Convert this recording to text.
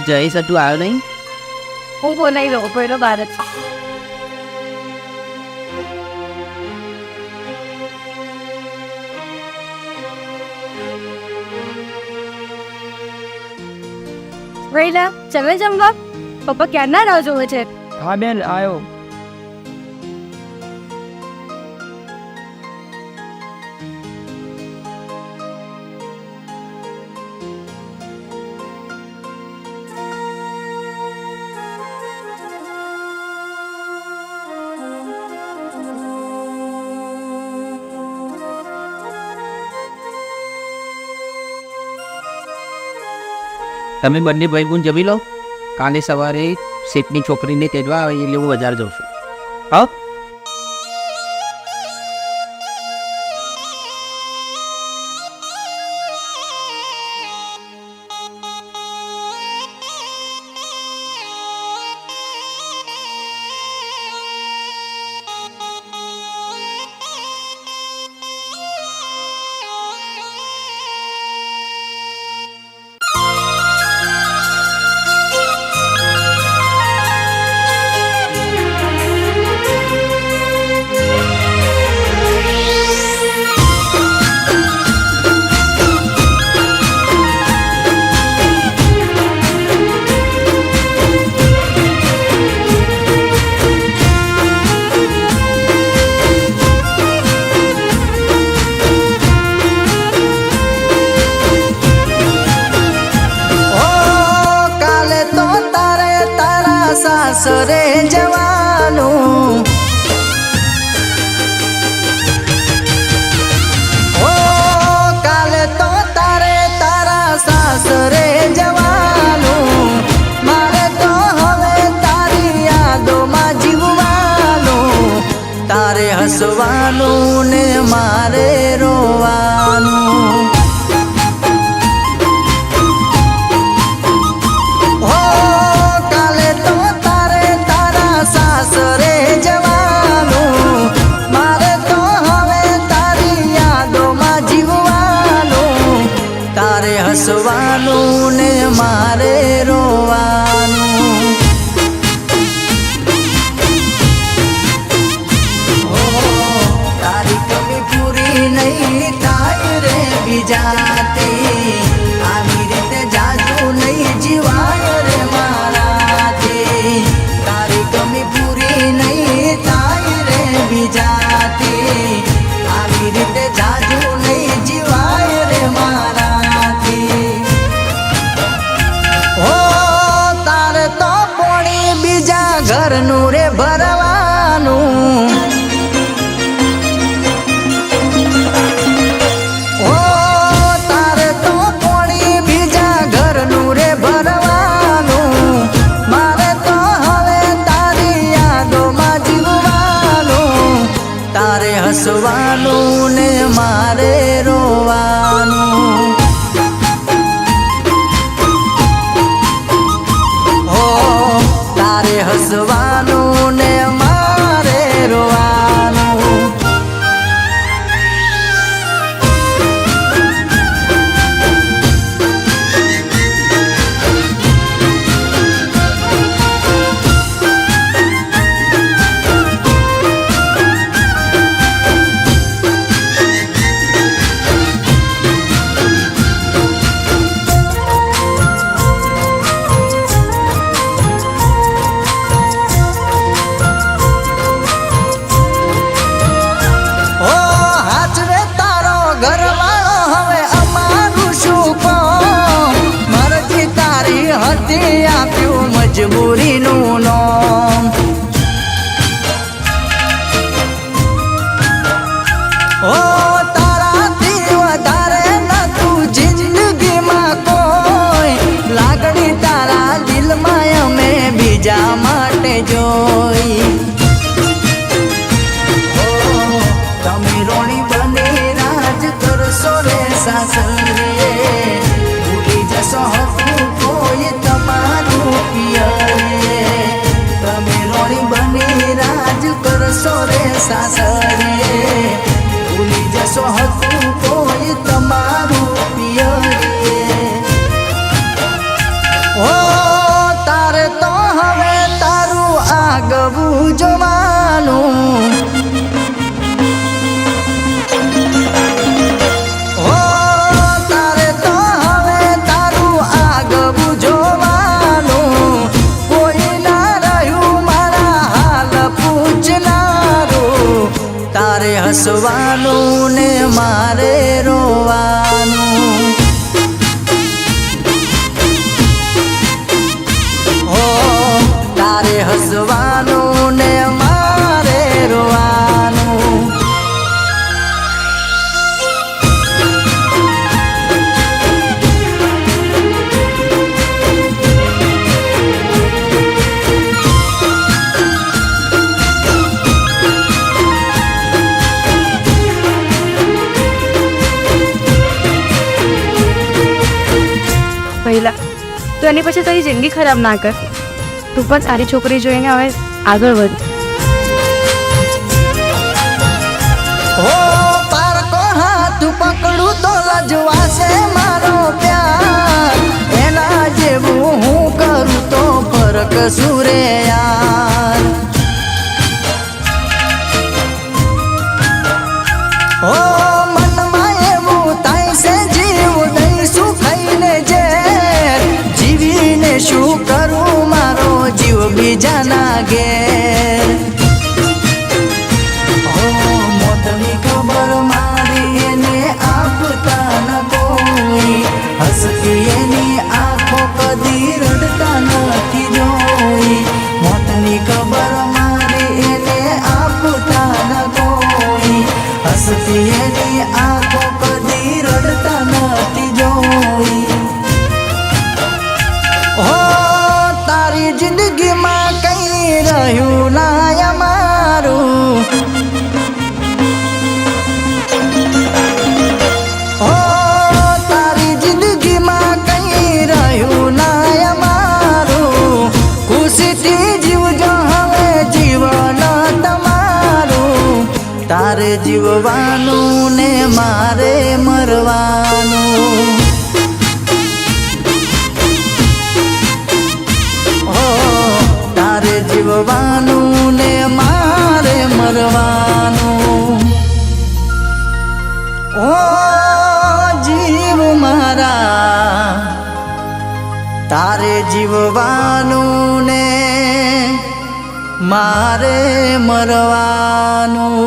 જય સટુ આવ્યો નહીં? હું બોલાવી દઉં પહેલો બાર જ. વેલા ચલે જમવા. પપ્પા ક્યારના રાહ જોવે છે. હા બેન આવ્યો. તમે બંને ભાઈ બહેન જમી લો. કાલે સવારે શેઠની છોકરીને તેડવા આવે એટલે હું બજાર જાઉં છું. હા. સાસરે જવાનું ઓ કાલે તો તારે તારા સાસરે જવાનું મારે તો હવે તારી યાદોમાં જીવવાનું તારે હસવાનું ને મારે રોવાનું સાસરે જવાનું મારે તો હવે તારી યાદોમાં જીવવાનું તારે હસવાનું ને મારે રોવાનું તારી કમી પૂરી નહીં થાય રે બીજાથી આવી રીતે જાજુ નહીં જીવાય રે મારાથી તારી કમી પૂરી નહીં થાય રે બીજાથી આવી રીતે જાજુ નહીં જીવાય રે મારાથી હો તારે તો પોણી બીજા ઘરનું રે ભરવાનું હો તારે તો પોણી બીજા ઘરનું રે ભરવાનું મારે તો હવે તારી યાદોમાં જીવવાનું તારે હસવાનું ને મારે રોવાનું હો તારે હસવાનું ને મારે રોવાનું ઘરવાળો હવે અમારું શું કામ મરજી તારી હતી આપ્યું મજબૂરીનું નામ ઓ તારાથી વધારે નતું જિંદગીમાં કોઈ લાગણી તારા દિલમાં અમે બીજા માટે જોઈ તમે રોણી બની કરશો રે સાસરે ભૂલી જશો હતું કોઈ તમારું પિયરે તમે રોણી બની રાજ કરશો રે સાસરે ભૂલી જીવવાનું ને મારે રોવાનું. હો તારે હસવાનું ને મારે રોવાનું. પહેલા તો એની પછી તારી જિંદગી ખરાબ ના કર. તું પણ સારી છોકરી જોઈને હવે આગળ વધ. હો પારકો હાથ પકડું તો લજવાશે મારો પ્યાર. એના જેવું હું કરું તો ફરક સુરે યાર. હો મનમાં એવું થાય છે જીવ દઈશું ખાઈને ઝેર. જીવીને શું કરું મારો જીવ બીજાના ઘેર. મોતની ખબર મારી એને આપતા ન કોઈ. હસતી એની આંખો કદી રડતા નથી જોઈ. મોતની ખબર મારી એને આપતા ન કોઈ. હસતી એની આંખો કદી રડતા નથી જોઈ. હો તારી જિંદગીમાં કઈ રહ્યું ના અમારું. હો તારી જિંદગીમાં કઈ રહ્યું ના અમારું. ખુશીથી જીવજો હવે જીવન તમારું. તારે જીવવાનું ને મારે મરવાનું. તારે જીવવાનું ને મારે મરવાનું. ઓ જીવ મારા તારે જીવવાનું ને મારે મરવાનું.